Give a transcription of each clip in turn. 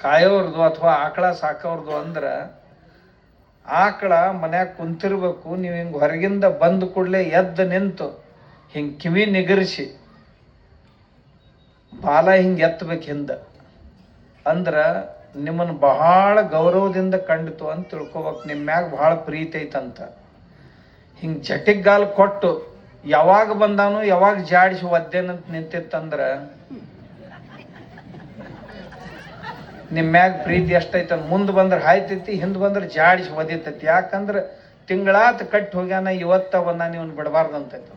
ಕಾಯೋರ್ದು ಅಥವಾ ಆಕಳ ಸಾಕೋರ್ದು ಅಂದ್ರೆ ಆಕಳ ಮನ್ಯಾಗ ಕುಂತಿರ್ಬೇಕು. ನೀವು ಹಿಂಗೆ ಹೊರಗಿಂದ ಬಂದ ಕೂಡಲೇ ಎದ್ದು ನಿಂತು ಹಿಂಗೆ ಕಿವಿ ನಿಗರಿಸಿ ಬಾಲ ಹಿಂಗೆ ಎತ್ತಬೇಕು ಹಿಂದೆ. ಅಂದ್ರೆ ನಿಮ್ಮನ್ನು ಬಹಳ ಗೌರವದಿಂದ ಕಂಡಿತು ಅಂತ ತಿಳ್ಕೊಬೇಕು. ನಿಮ್ಮ ಮ್ಯಾಗ ಭಾಳ ಪ್ರೀತಿ ಐತಂತ. ಹಿಂಗೆ ಜಟಿಗ್ಗಾಲ ಕೊಟ್ಟು ಯಾವಾಗ ಬಂದಾನು ಯಾವಾಗ ಜಾಡಿಸಿ ಒದ್ದೇನಂತ ನಿಂತಿತ್ತಂದ್ರೆ ನಿಮ್ಮ ಮ್ಯಾಗ ಪ್ರೀತಿ ಎಷ್ಟೈತೆ. ಮುಂದೆ ಬಂದ್ರೆ ಹಾಯ್ತೈತಿ, ಹಿಂದೆ ಬಂದ್ರೆ ಜಾಡಿಸಿ ಒದಿತೈತಿ. ಯಾಕಂದ್ರೆ ತಿಂಗಳಾತ ಕಟ್ಟಿ ಹೋಗ್ಯಾನ, ಇವತ್ತ ಬಂದ ನೀವು ಬಿಡಬಾರ್ದು ಅಂತೈತ.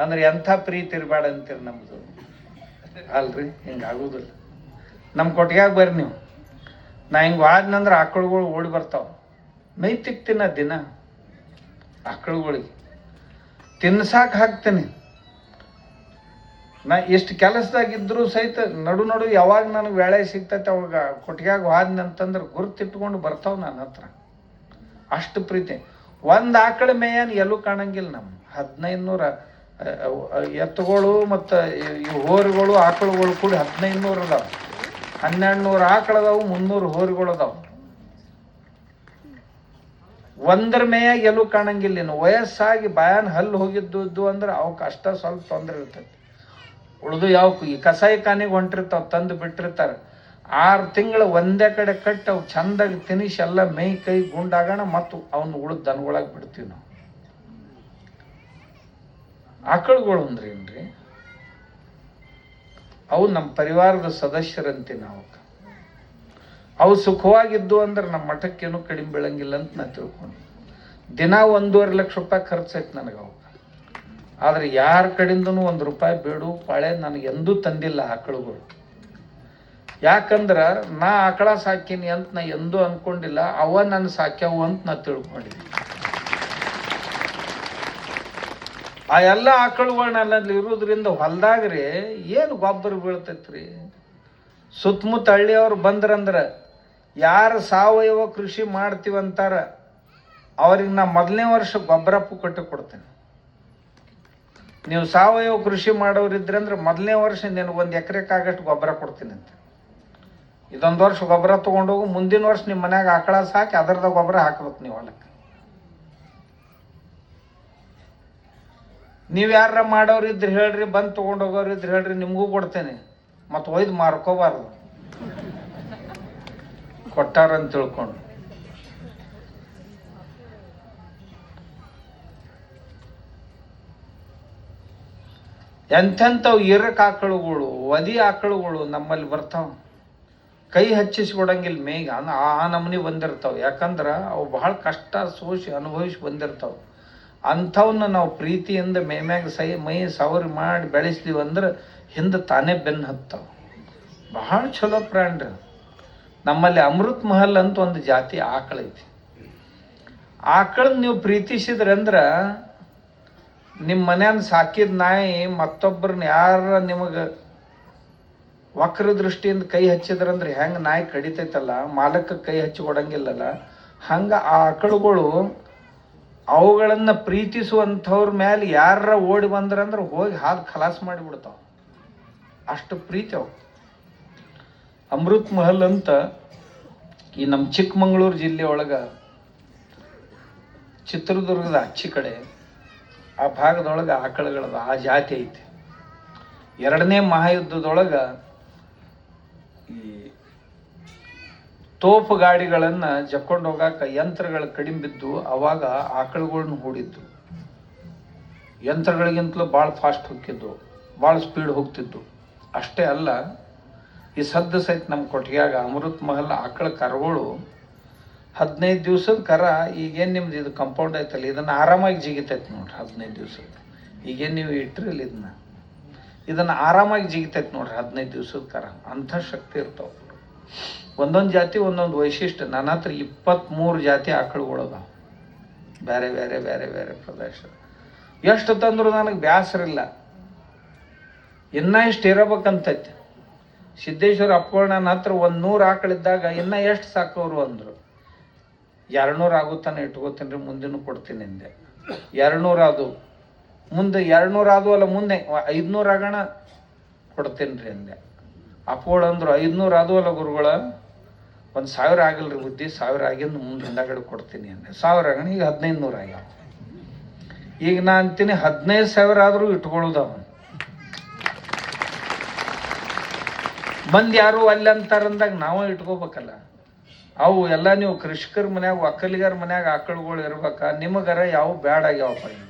ಅಂದ್ರೆ ಎಂಥ ಪ್ರೀತಿ ಇರಬೇಡ ಅಂತೀರಿ ನಮ್ದು ಅಲ್ರಿ. ಹಿಂಗಾಗೋದಿಲ್ಲ. ನಮ್ಮ ಕೊಟ್ಟಿಗೆಯಾಗ ಬರ್ರಿ ನೀವು. ನಾ ಹಿಂಗೆ ವಾದ್ನಂದ್ರೆ ಆಕಳುಗಳು ಓಡಿ ಬರ್ತಾವ. ಮೈ ತಿಕ್ತೀನ ದಿನ ಆಕಳುಗಳಿಗೆ ತಿನ್ಸಾಕ ಹಾಕ್ತೀನಿ. ನಾ ಎಷ್ಟು ಕೆಲಸದಾಗಿದ್ದರೂ ಸಹಿತ ನಡು ಯಾವಾಗ ನನಗೆ ವೇಳೆ ಸಿಗ್ತೈತೆ ಅವಾಗ ಕೊಟ್ಟಿಗೆಯಾಗ ಹೋದ್ನಿ ಅಂತಂದ್ರೆ ಗುರ್ತಿಟ್ಕೊಂಡು ಬರ್ತಾವ ನನ್ನ ಹತ್ರ. ಅಷ್ಟು ಪ್ರೀತಿ. ಒಂದು ಆಕಳ ಮೇಯನ್ ಎಲ್ಲೂ ಕಾಣಂಗಿಲ್ಲ. ನಮ್ಮ 1500 ಎತ್ತುಗಳು ಮತ್ತು ಈ ಹೋರಿಗಳು ಆಕಳುಗಳು ಕೂಡಿ 1500 ಅದಾವೆ. 1200 ಆಕಳದಾವು, 300 ಹೋರಿಗಳು ಅದಾವೆ. ಒಂದರ ಮೇಯಾಗ ಎಲ್ಲೂ ಕಾಣಂಗಿಲ್ಲ. ಇನ್ನು ವಯಸ್ಸಾಗಿ ಬಾಯನ್ ಹಲ್ಲು ಹೋಗಿದ್ದು ಅಂದ್ರೆ ಅವಕ್ಕೆ ಅಷ್ಟ ಸ್ವಲ್ಪ ತೊಂದರೆ ಇರ್ತೈತಿ. ಉಳಿದು ಯಾವಕ್ಕೂ ಈ ಕಸಾಯಿ ಖಾನೆಗೆ ಹೊಂಟಿರ್ತಾವ, ತಂದು ಬಿಟ್ಟಿರ್ತಾರೆ. 6 ತಿಂಗಳು ಒಂದೇ ಕಡೆ ಕಟ್ಟಿ ಅವು ಚಂದಾಗಿ ತಿನಿಸಿ ಎಲ್ಲ ಮೈ ಕೈ ಗುಂಡಾಗೋಣ ಮತ್ತು ಅವನ್ನ ಉಳಿದು ದನಗೊಳಗೆ ಬಿಡ್ತೀವಿ ನಾವು. ಆಕಳುಗಳು ಅಂದ್ರೆ ಏನ್ರಿ? ಅವು ನಮ್ಮ ಪರಿವಾರದ ಸದಸ್ಯರಂತೆ. ನಾವು ಅವು ಸುಖವಾಗಿದ್ದು ಅಂದ್ರೆ ನಮ್ಮ ಮಠಕ್ಕೇನು ಕಡಿಮೆ ಬೀಳಂಗಿಲ್ಲ ಅಂತ ನಾ ತಿಳ್ಕೊಂಡು. ದಿನ 1.5 ಲಕ್ಷ ರೂಪಾಯಿ ಖರ್ಚೈತೆ ನನಗೆ ಅವು. ಆದರೆ ಯಾರ ಕಡೆಯಿಂದನೂ 1 ರೂಪಾಯಿ ಬೇಡು ಪಾಳೆ ನನಗೆ ಎಂದೂ ತಂದಿಲ್ಲ ಆಕಳುಗಳು. ಯಾಕಂದ್ರೆ ನಾ ಆಕಳ ಸಾಕೀನಿ ಅಂತ ನಾ ಎಂದೂ ಅಂದ್ಕೊಂಡಿಲ್ಲ. ಅವ ನನ್ನ ಸಾಕ್ಯಾವು ಅಂತ ನಾ ತಿಳ್ಕೊಂಡಿದ್ದೆ. ಆ ಎಲ್ಲ ಆಕಳುಗಳನ್ನಲ್ಲಿ ಇರೋದ್ರಿಂದ ಹೊಲ್ದಾಗ್ರಿ ಏನು ಗೊಬ್ಬರ ಬೀಳ್ತೈತ್ರಿ. ಸುತ್ತಮುತ್ತ ಹಳ್ಳಿಯವ್ರು ಬಂದ್ರಂದ್ರೆ ಯಾರು ಸಾವಯವ ಕೃಷಿ ಮಾಡ್ತೀವಂತಾರ ಅವ್ರಿಗೆ ನಾ ಮೊದಲನೇ ವರ್ಷ ಗೊಬ್ಬರ ಪುಕ್ಕಟ್ಟೆ ಕೊಡ್ತೇನೆ. ನೀವು ಸಾವಯವ ಕೃಷಿ ಮಾಡೋರಿದ್ರಂದ್ರೆ ಮೊದಲನೇ ವರ್ಷ ನಿನಗೆ 1 ಎಕರೆಕಾಗಷ್ಟು ಗೊಬ್ಬರ ಕೊಡ್ತೀನಿ ಅಂತ. ಇದೊಂದು ವರ್ಷ ಗೊಬ್ಬರ ತೊಗೊಂಡೋಗು, ಮುಂದಿನ ವರ್ಷ ನಿಮ್ಮ ಮನ್ಯಾಗ ಆಕಳ ಸಾಕಿ ಅದರದ ಗೊಬ್ಬರ ಹಾಕ್ಬೇಕು ನೀವು ಹೊಲಕ್ಕೆ. ನೀವು ಯಾರ ಮಾಡೋರಿದ್ರೆ ಹೇಳ್ರಿ, ಬಂದು ತೊಗೊಂಡೋಗೋರಿದ್ರೆ ಹೇಳ್ರಿ, ನಿಮಗೂ ಕೊಡ್ತೇನೆ. ಮತ್ತು ಒಯ್ದು ಮಾರ್ಕೋಬಾರ್ದು, ಕೊಟ್ಟಾರಂತ ತಿಳ್ಕೊಂಡು. ಎಂಥೆಂಥವು ಇರಕ್ ಆಕಳುಗಳು, ಒದಿ ಆಕಳುಗಳು ನಮ್ಮಲ್ಲಿ ಬರ್ತಾವ. ಕೈ ಹಚ್ಚಿಸ್ಕೊಡಂಗಿಲ್ಲ ಮೇಗ ಆ ನಮೂನಿ ಬಂದಿರ್ತಾವೆ. ಯಾಕಂದ್ರೆ ಅವು ಬಹಳ ಕಷ್ಟ ಸೋಸಿ ಅನುಭವಿಸಿ ಬಂದಿರ್ತಾವೆ. ಅಂಥವನ್ನ ನಾವು ಪ್ರೀತಿಯಿಂದ ಮೇಮ್ಯಾಗ ಮೈ ಸವರಿ ಮಾಡಿ ಬೆಳೆಸ್ತೀವಿ ಅಂದ್ರೆ ಹಿಂದೆ ತಾನೇ ಬೆನ್ನು ಹತ್ತಾವ. ಬಹಳ ಚಲೋ ಪ್ರಾಣ್ರಿ. ನಮ್ಮಲ್ಲಿ ಅಮೃತ್ ಮಹಲ್ ಅಂತ ಒಂದು ಜಾತಿ ಆಕಳೈತಿ. ಆಕಳನ್ನ ನೀವು ಪ್ರೀತಿಸಿದ್ರಿ ಅಂದ್ರೆ ನಿಮ್ಮ ಮನ್ಯಾನ ಸಾಕಿದ ನಾಯಿ ಮತ್ತೊಬ್ಬರನ್ನ ಯಾರ ನಿಮಗೆ ವಕ್ರ ದೃಷ್ಟಿಯಿಂದ ಕೈ ಹಚ್ಚಿದ್ರಂದ್ರೆ ಹೆಂಗೆ ನಾಯಿ ಕಡಿತೈತಲ್ಲ, ಮಾಲಕ್ಕೆ ಕೈ ಹಚ್ಚಿ ಕೊಡಂಗಿಲ್ಲಲ್ಲ, ಹಂಗೆ ಆ ಆಕಳುಗಳು ಅವುಗಳನ್ನು ಪ್ರೀತಿಸುವಂಥವ್ರ ಮೇಲೆ ಯಾರ ಓಡಿ ಬಂದ್ರಂದ್ರೆ ಹೋಗಿ ಹಾಲು ಖಲಾಸ್ ಮಾಡಿಬಿಡ್ತಾವ. ಅಷ್ಟು ಪ್ರೀತಿ ಅವು. ಅಮೃತ್ ಮಹಲ್ ಅಂತ ಈ ನಮ್ಮ ಚಿಕ್ಕಮಗಳೂರು ಜಿಲ್ಲೆ ಒಳಗೆ ಚಿತ್ರದುರ್ಗದ ಆಚೆ ಕಡೆ ಆ ಭಾಗದೊಳಗೆ ಆಕಳುಗಳದ ಆ ಜಾತಿ ಐತಿ. 2ನೇ ಮಹಾಯುದ್ಧದೊಳಗೆ ಈ ತೋಪು ಗಾಡಿಗಳನ್ನು ಜಕ್ಕೊಂಡು ಹೋಗಾಕ ಯಂತ್ರಗಳು ಕಡಿಮೆ ಬಿದ್ದು ಅವಾಗ ಆಕಳುಗಳನ್ನ ಹೂಡಿದ್ದು. ಯಂತ್ರಗಳಿಗಿಂತಲೂ ಭಾಳ ಫಾಸ್ಟ್ ಹೋಗ್ತಿದ್ದು, ಭಾಳ ಸ್ಪೀಡ್ ಹೋಗ್ತಿದ್ದು. ಅಷ್ಟೇ ಅಲ್ಲ, ಈ ಸದ್ದ ಸಹಿತ ನಮ್ಮ ಕೊಟ್ಟಿಗೆಯಾಗ ಅಮೃತ್ ಮಹಲ್ ಆಕಳ ಕರುಗಳು 15 ದಿವಸದ ಕರ. ಈಗೇನು ನಿಮ್ದು ಇದು ಕಂಪೌಂಡ್ ಐತಲ್ಲ, ಇದನ್ನು ಆರಾಮಾಗಿ ಜಿಗಿತೈತೆ ನೋಡ್ರಿ. 15 ದಿವಸದ ಈಗೇನು ನೀವು ಇಟ್ಟಿರಲ್ಲ ಇದನ್ನು ಆರಾಮಾಗಿ ಜಿಗಿತೈತೆ ನೋಡ್ರಿ 15 ದಿವಸದ ಕರ. ಅಂಥ ಶಕ್ತಿ ಇರ್ತಾವೆ. ಒಂದೊಂದು ಜಾತಿ ಒಂದೊಂದು ವೈಶಿಷ್ಟ್ಯ. ನನ್ನ ಹತ್ರ 23 ಜಾತಿ ಆಕಳುಗಳು ಅದಾವೆ, ಬೇರೆ ಬೇರೆ ಬೇರೆ ಬೇರೆ ಪ್ರದೇಶ. ಎಷ್ಟು ತಂದ್ರು ನನಗೆ ಬೇಸರಿಲ್ಲ. ಇನ್ನೂ ಇಷ್ಟು ಇರಬೇಕಂತೈತಿ. ಸಿದ್ದೇಶ್ವರ ಅಪ್ಪಗಳು ನನ್ನ ಹತ್ರ 100 ಆಕಳಿದ್ದಾಗ ಇನ್ನೂ ಎಷ್ಟು ಸಾಕೋರು ಅಂದರು. 200 ಆಗುತ್ತಾನೆ ಇಟ್ಕೋತೀನಿ ರೀ, ಮುಂದಿನ ಕೊಡ್ತೀನಿ ಅಂದೆ. 200 ಅದು ಮುಂದೆ 200 ಆದವು ಅಲ್ಲ, ಮುಂದೆ 500 ಆಗೋಣ ಕೊಡ್ತೀನಿ ರೀ ಅಂದೆ. ಅಪ್ಪಗಳು ಅಂದ್ರು 500 ಆದವಲ್ಲ ಗುರುಗಳ, 1000 ಆಗಲ್ರಿ ಬುದ್ಧಿ, 1000 ಆಗಿಂದ ಮುಂದೆ ಹಿಂದಗಡೆ ಕೊಡ್ತೀನಿ ಅಂದೆ. 1000 ಆಗಣ, ಈಗ 1500 ಆಗ್ಯಾವ. ಈಗ ನಾ ಅಂತೀನಿ 15,000 ಆದರೂ ಇಟ್ಕೊಳ್ಳೋದವ. ಬಂದು ಯಾರು ಅಲ್ಲಿ ಅಂತಾರಂದಾಗ ನಾವೇ ಇಟ್ಕೋಬೇಕಲ್ಲ. ಅವು ಎಲ್ಲ ನೀವು ಕೃಷಿಕರ ಮನ್ಯಾಗ, ಒಕ್ಕಲಿಗರ ಮನ್ಯಾಗ ಆಕಳುಗಳು ಇರ್ಬೇಕ, ನಿಮಗರ ಯಾವ ಬ್ಯಾಡ ಆಗ್ಯಾವಪ್ಪ. ಈಗ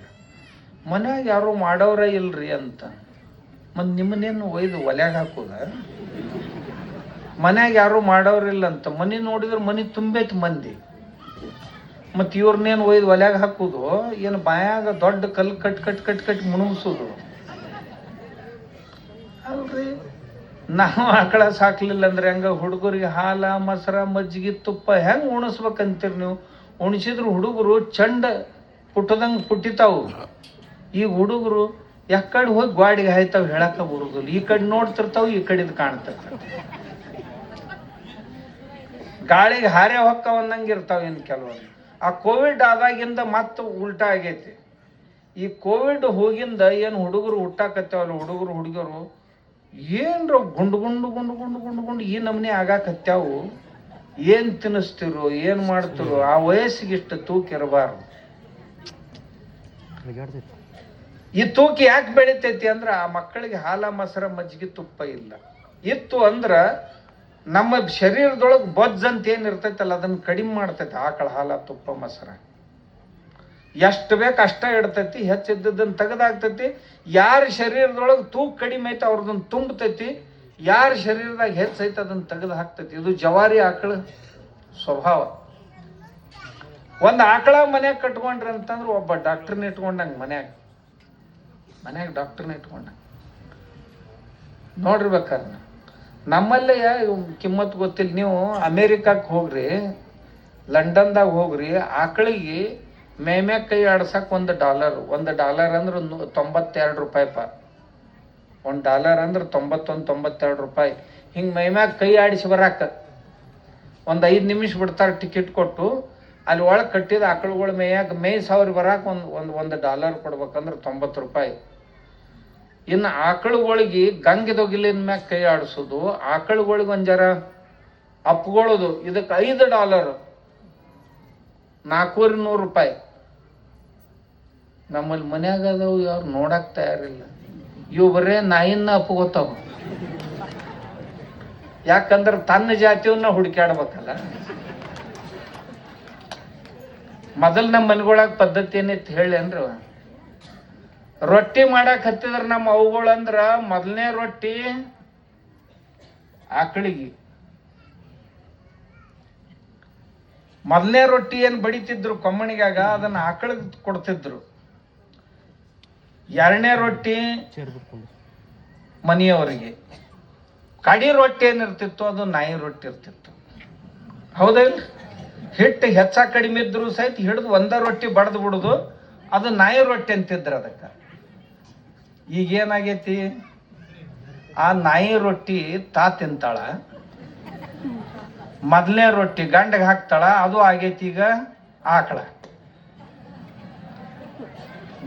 ಮನ್ಯಾಗ ಯಾರು ಮಾಡೋರ ಇಲ್ರಿ ಅಂತ, ಮತ್ತು ನಿಮ್ಮನ್ನೇನು ಒಯ್ದು ಒಲ್ಯಾಗ ಹಾಕೋದ? ಮನ್ಯಾಗ ಯಾರು ಮಾಡೋರಿಲ್ಲ ಅಂತ ಮನೆ ನೋಡಿದ್ರೆ ಮನೆ ತುಂಬೈತಿ ಮಂದಿ, ಮತ್ತು ಇವ್ರನ್ನೇನು ಒಯ್ದು ಒಲ್ಯಾಗ ಹಾಕೋದು? ಏನು ಬಾಯಾಗ ದೊಡ್ಡ ಕಲ್ಲು ಕಟ್ ಮುಣುಗ್ಸೋದು ಅಲ್ರಿ. ನಾವು ಆಕಳ ಸಾಕ್ಲಿಲ್ಲ ಅಂದ್ರೆ ಹೆಂಗ? ಹುಡುಗರಿಗೆ ಹಾಲ, ಮೊಸರ, ಮಜ್ಜಿಗೆ, ತುಪ್ಪ ಹೆಂಗೆ ಉಣಿಸ್ಬೇಕಂತೀರಿ ನೀವು? ಉಣಿಸಿದ್ರು ಹುಡುಗರು ಚಂಡ ಪುಟ್ಟದಂಗೆ ಪುಟ್ಟಿತಾವು. ಈಗ ಹುಡುಗರು ಯಾಕಡೆ ಹೋಗಿ ಗಾಡಿಗೆ ಹಾಯ್ತಾವ ಹೇಳಕ್ಕ ಬರುದಿಲ್ಲ. ಈ ಕಡೆ ನೋಡ್ತಿರ್ತಾವ, ಈ ಕಡೆದು ಕಾಣ್ತಿರ್ತಾವ, ಗಾಳಿಗೆ ಹಾರೆ ಹೊಕ್ಕವ ಅನ್ನಂಗೆ ಇರ್ತಾವ. ಇನ್ನು ಕೆಲವೊಂದು ಆ ಕೋವಿಡ್ ಆದಾಗಿಂದ ಮತ್ತೆ ಉಲ್ಟಾ ಆಗೈತಿ. ಈ ಕೋವಿಡ್ ಹೋಗಿಂದ ಏನು ಹುಡುಗರು ಹುಟ್ಟಾಕತ್ತೇವಲ್ಲ, ಹುಡುಗರು ಹುಡುಗರು ಏನ್ರ ಗುಂಡು ಈ ನಮ್ನೆ ಆಗಾಕತ್ಯಾವು. ಏನು ತಿನ್ನಿಸ್ತಿರು, ಏನು ಮಾಡ್ತಿರು? ಆ ವಯಸ್ಸಿಗೆ ಇಷ್ಟು ತೂಕ ಇರಬಾರ್ದು. ಈ ತೂಕ ಯಾಕೆ ಬೆಳಿತೈತಿ ಅಂದ್ರೆ ಆ ಮಕ್ಕಳಿಗೆ ಹಾಲ, ಮೊಸರ, ಮಜ್ಜಿಗೆ, ತುಪ್ಪ ಇಲ್ಲ. ಇತ್ತು ಅಂದ್ರೆ ನಮ್ಮ ಶರೀರದೊಳಗೆ ಬೊಜ್ಜ ಅಂತ ಏನು ಇರ್ತೈತಲ್ಲ ಅದನ್ನು ಕಡಿಮೆ ಮಾಡ್ತೈತಿ ಆಕಳ ಹಾಲ, ತುಪ್ಪ, ಮೊಸರ. ಎಷ್ಟು ಬೇಕು ಅಷ್ಟ ಇಡ್ತೈತಿ, ಹೆಚ್ಚಿದ್ದದನ್ನು ತೆಗೆದಾಗ್ತೈತಿ. ಯಾರ ಶರೀರದೊಳಗೆ ತೂಕ ಕಡಿಮೆ ಐತೆ ಅವ್ರದನ್ನು ತುಂಬತೈತಿ, ಯಾರ ಶರೀರದಾಗ ಹೆಚ್ಚೈತೆ ಅದನ್ನು ತೆಗೆದು ಹಾಕ್ತೈತಿ. ಇದು ಜವಾರಿ ಆಕಳ ಸ್ವಭಾವ. ಒಂದು ಆಕಳ ಮನ್ಯಾಗ ಕಟ್ಕೊಂಡ್ರಿ ಅಂತಂದ್ರೆ ಒಬ್ಬ ಡಾಕ್ಟರ್ನ ಇಟ್ಕೊಂಡಂಗೆ ಮನ್ಯಾಗ ಡಾಕ್ಟರ್ನ ಇಟ್ಕೊಂಡಂಗೆ ನೋಡಿರ್ಬೇಕಾದ್ರೆ. ನಮ್ಮಲ್ಲೇ ಕಿಮ್ಮತ್ ಗೊತ್ತಿಲ್ಲ. ನೀವು ಅಮೇರಿಕಕ್ಕೆ ಹೋಗ್ರಿ, ಲಂಡನ್ದಾಗ ಹೋಗ್ರಿ, ಆಕಳಿಗೆ ಮೇಮ್ಯಾಗ ಕೈ ಆಡ್ಸಕ್ಕೆ $1. $1 ಅಂದ್ರೆ 92 ರೂಪಾಯಿ. $1 ಅಂದ್ರೆ 92 ರೂಪಾಯಿ. ಹಿಂಗೆ ಮೈಮ್ಯಾಗ ಕೈ ಆಡಿಸಿ ಬರಾಕ ಒಂದು 5 ನಿಮಿಷ ಬಿಡ್ತಾರೆ ಟಿಕೆಟ್ ಕೊಟ್ಟು. ಅಲ್ಲಿ ಒಳಗೆ ಕಟ್ಟಿದ ಆಕಳುಗಳ ಮೇಯ್ ಸಾವಿರ ಬರಾಕ $1 ಕೊಡ್ಬೇಕಂದ್ರೆ 90 ರೂಪಾಯಿ. ಇನ್ನು ಆಕಳುಗಳಿಗೆ ಗಂಗೆದೊಗಿಲಿನ ಮ್ಯಾಗ ಕೈ ಆಡಿಸೋದು, ಆಕಳುಗಳಿಗೆ ಒಂದು ಜರ ಅಪ್ಕೊಳ್ಳೋದು, ಇದಕ್ಕೆ $5, $400 ರೂಪಾಯಿ. ನಮ್ಮಲ್ಲಿ ಮನ್ಯಾಗ ಅದಾವು, ಯಾರು ನೋಡಕ್ ತಯಾರಿಲ್ಲ. ಇವು ಬರೇ ನಾಯಿನ ಅಪ್ಕೋತಾವ. ಯಾಕಂದ್ರೆ ತನ್ನ ಜಾತಿಯನ್ನ ಹುಡುಕ್ಯಾಡ್ಬೇಕಲ್ಲ. ಮೊದಲು ನಮ್ಮ ಮನೆಗೊಳಗೆ ಪದ್ಧತಿ ಏನೈತಿ ಹೇಳಿ ಅಂದ್ರೆ, ರೊಟ್ಟಿ ಮಾಡಕ್ ಹತ್ತಿದ್ರ ನಮ್ಮ ಅವುಗಳಂದ್ರ ಮೊದಲನೇ ರೊಟ್ಟಿ ಆಕಳಿಗೆ, ಮೊದಲನೇ ರೊಟ್ಟಿ ಏನು ಬಡಿತಿದ್ರು ಕೊಮ್ಮಣಿಗಾಗ ಅದನ್ನ ಆಕಳಿಗೆ ಕೊಡ್ತಿದ್ರು. ಎರಡನೇ ರೊಟ್ಟಿ ಮನೆಯವರಿಗೆ. ಕಡಿ ರೊಟ್ಟಿ ಏನಿರ್ತಿತ್ತು ಅದು ನಾಯಿ ರೊಟ್ಟಿ ಇರ್ತಿತ್ತು. ಹೌದಾ ಇಲ್ಲ? ಹಿಟ್ಟು ಹೆಚ್ಚ ಕಡಿಮೆ ಇದ್ರು ಸಹಿತ ಹಿಡಿದು ಒಂದ ರೊಟ್ಟಿ ಬಡ್ದು ಬಿಡುದು, ಅದು ನಾಯಿ ರೊಟ್ಟಿ ಅಂತಿದ್ರು ಅದಕ್ಕೆ. ಈಗೇನಾಗೈತಿ? ಆ ನಾಯಿ ರೊಟ್ಟಿ ತಿಂತಾಳ, ಮೊದಲನೇ ರೊಟ್ಟಿ ಗಂಡಗೆ ಹಾಕ್ತಾಳ, ಅದು ಆಗೈತಿ ಈಗ ಆಕಳ.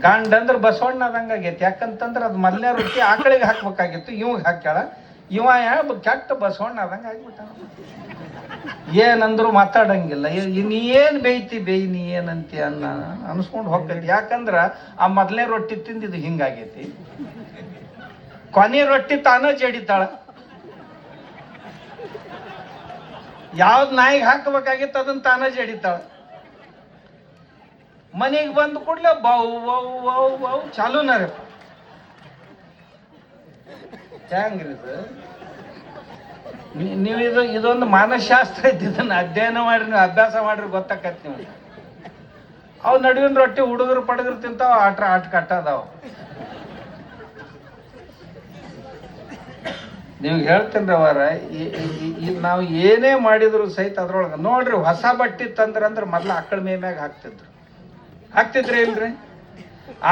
ಗಂಡ ಅಂದ್ರೆ ಬಸವಣ್ಣ ಆದಂಗೆ ಆಗೈತಿ. ಯಾಕಂತಂದ್ರೆ ಅದು ಮೊದಲನೇ ರೊಟ್ಟಿ ಆಕಳಿಗೆ ಹಾಕ್ಬೇಕಾಗಿತ್ತು, ಇವಾಗ ಹಾಕ್ಯಾಳ. ಇವ ಕೆಟ್ಟ ಬಸವಣ್ಣ ಆದಂಗೆ ಆಗ್ಬಿಟ್ಟ. ಏನಂದ್ರು ಮಾತಾಡಂಗಿಲ್ಲ. ನೀ ಏನು ಬೇಯಿ ನೀ ಏನಂತಿ ಅನ್ಸ್ಕೊಂಡು ಹೋಗ್ತೈತಿ. ಯಾಕಂದ್ರ ಆ ಮೊದಲನೇ ರೊಟ್ಟಿ ತಿಂದಿದ್ದು ಹಿಂಗಾಗೈತಿ. ಕೊನೆ ರೊಟ್ಟಿ ತಾನ ಜಡಿತಾಳ. ಯಾವ್ದು ನಾಯಿಗೆ ಹಾಕಬೇಕಾಗಿತ್ತು ಅದನ್ನ ತಾನ ಜಡಿತಾಳ. ಮನೆಗೆ ಬಂದು ಕೂಡಲೇ ಬಾವು ಚಾಲೂನಾರ. ಹೆಂಗ್ರಿ ನೀವು ಇದೊಂದು ಮಾನಸಶಾಸ್ತ್ರ ಐತಿ. ಇದನ್ನ ಅಧ್ಯಯನ ಮಾಡ್ರಿ, ನೀವು ಅಭ್ಯಾಸ ಮಾಡ್ರಿ, ಗೊತ್ತಾಕತಿ ನೀವು. ಅವು ನಡುವಿನ ರೊಟ್ಟಿ ಹುಡುಗರು ಪಡಗರು ತಿಂತಾವ, ಆಟ ಕಟ್ಟದಾವ. ನೀವು ಹೇಳ್ತೇನ್ರಿ ಅವರ, ನಾವು ಏನೇ ಮಾಡಿದ್ರು ಸಹಿತ ಅದ್ರೊಳಗೆ ನೋಡ್ರಿ, ಹೊಸ ಬಟ್ಟೆ ತಂದ್ರಂದ್ರೆ ಮೊದ್ಲು ಆಕಳ ಮೇಮ್ಯಾಗ ಹಾಕ್ತಿದ್ರಿ ಇಲ್ರಿ?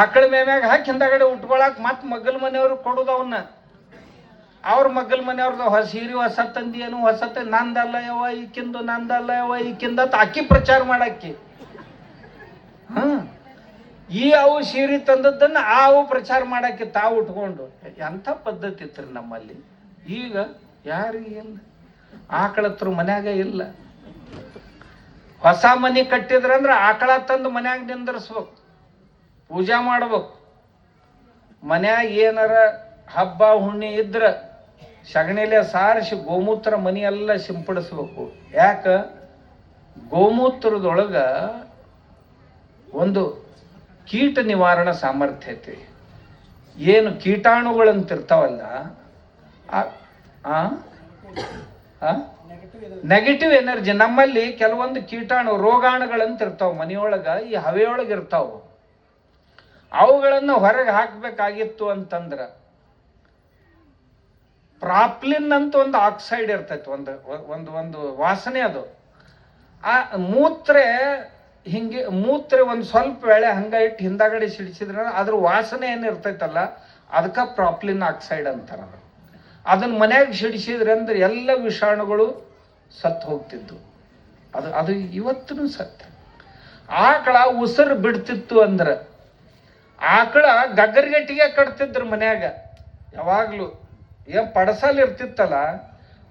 ಆಕಳ ಮೇಮ್ಯಾಗ ಹಾಕಿ ಹಿಂದಗಡೆ ಉಟ್ಕೊಳಕ್ ಮತ್ ಮಗ್ಗಲ ಮನೆಯವ್ರು ಕೊಡುದು ಅವನ್ನ. ಅವ್ರ ಮಗ್ಗಲ ಮನೆಯವ್ರದ್ದು ಸೀರೆ ಹೊಸ ತಂದಿಯೇನು, ನಂದಲ್ಲ ಯವ ಈಕಿಂದು, ನಂದಲ್ಲ ಯವ ಈಕಿಂದ ಅಕ್ಕಿ ಪ್ರಚಾರ ಮಾಡಾಕಿ. ಈ ಅವು ಸೀರೆ ತಂದದ್ದನ್ನ ಆ ಅವು ಪ್ರಚಾರ ಮಾಡಾಕಿ ತಾವು ಉಟ್ಕೊಂಡು. ಎಂಥ ಪದ್ಧತಿ ಇತ್ತು ನಮ್ಮಲ್ಲಿ. ಈಗ ಯಾರಿಗೆ ಇಲ್ಲ. ಆಕಳ ಹತ್ರ ಮನ್ಯಾಗ ಇಲ್ಲ. ಹೊಸ ಮನೆ ಕಟ್ಟಿದ್ರಂದ್ರೆ ಆಕಳ ತಂದು ಮನ್ಯಾಗ ನಿಂದಿರ್ಸ್ಬೇಕು, ಪೂಜಾ ಮಾಡ್ಬೇಕು. ಮನ್ಯಾಗ ಏನಾರ ಹಬ್ಬ ಹುಣ್ಣಿ ಇದ್ರ ಸಗಣಿಲೆ ಸಾರಿಸಿ ಗೋಮೂತ್ರ ಮನೆಯೆಲ್ಲ ಸಿಂಪಡಿಸ್ಬೇಕು. ಯಾಕ? ಗೋಮೂತ್ರದೊಳಗ ಒಂದು ಕೀಟ ನಿವಾರಣಾ ಸಾಮರ್ಥ್ಯ ಐತಿ. ಏನು ಕೀಟಾಣುಗಳಂತಿರ್ತಾವಲ್ಲ, ನೆಗೆಟಿವ್ ಎನರ್ಜಿ ನಮ್ಮಲ್ಲಿ ಕೆಲವೊಂದು ಕೀಟಾಣು ರೋಗಾಣುಗಳಂತ ಇರ್ತಾವ ಮನೆಯೊಳಗ, ಈ ಹವೆಯೊಳಗೆ ಇರ್ತಾವ. ಅವುಗಳನ್ನು ಹೊರಗೆ ಹಾಕಬೇಕಾಗಿತ್ತು ಅಂತಂದ್ರ ಪ್ರಾಪ್ಲಿನ್ ಅಂತ ಒಂದು ಆಕ್ಸೈಡ್ ಇರ್ತೈತಿ, ಒಂದು ಒಂದು ಒಂದು ವಾಸನೆ. ಅದು ಆ ಮೂತ್ರೆ ಒಂದು ಸ್ವಲ್ಪ ವೇಳೆ ಹಂಗ ಇಟ್ಟು ಹಿಂದಾಗಡೆ ಸಿಡಿಸಿದ್ರ ಅದ್ರ ವಾಸನೆ ಏನು ಇರ್ತೈತಲ್ಲ, ಅದಕ್ಕೆ ಪ್ರಾಪ್ಲಿನ್ ಆಕ್ಸೈಡ್ ಅಂತಾರ. ಅದನ್ನ ಮನ್ಯಾಗ ಸಿಡಿಸಿದ್ರೆ ಅಂದ್ರೆ ಎಲ್ಲ ವಿಷಾಣುಗಳು ಸತ್ತು ಹೋಗ್ತಿದ್ದು. ಅದು ಇವತ್ತೂ ಸತ್ಯ. ಆಕಳ ಉಸಿರು ಬಿಡ್ತಿತ್ತು ಅಂದ್ರೆ ಆಕಳ ಗಗ್ಗರಿಗಟ್ಟಿಗೆ ಕಟ್ತಿದ್ರು ಮನ್ಯಾಗ. ಯಾವಾಗ್ಲೂ ಏನ್ ಪಡಸಲ್ ಇರ್ತಿತ್ತಲ್ಲ,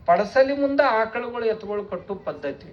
ಪಡಸಲಿ ಮುಂದೆ ಆಕಳುಗಳು ಎತ್ತುಗಳು ಕಟ್ಟು ಪದ್ಧತಿ.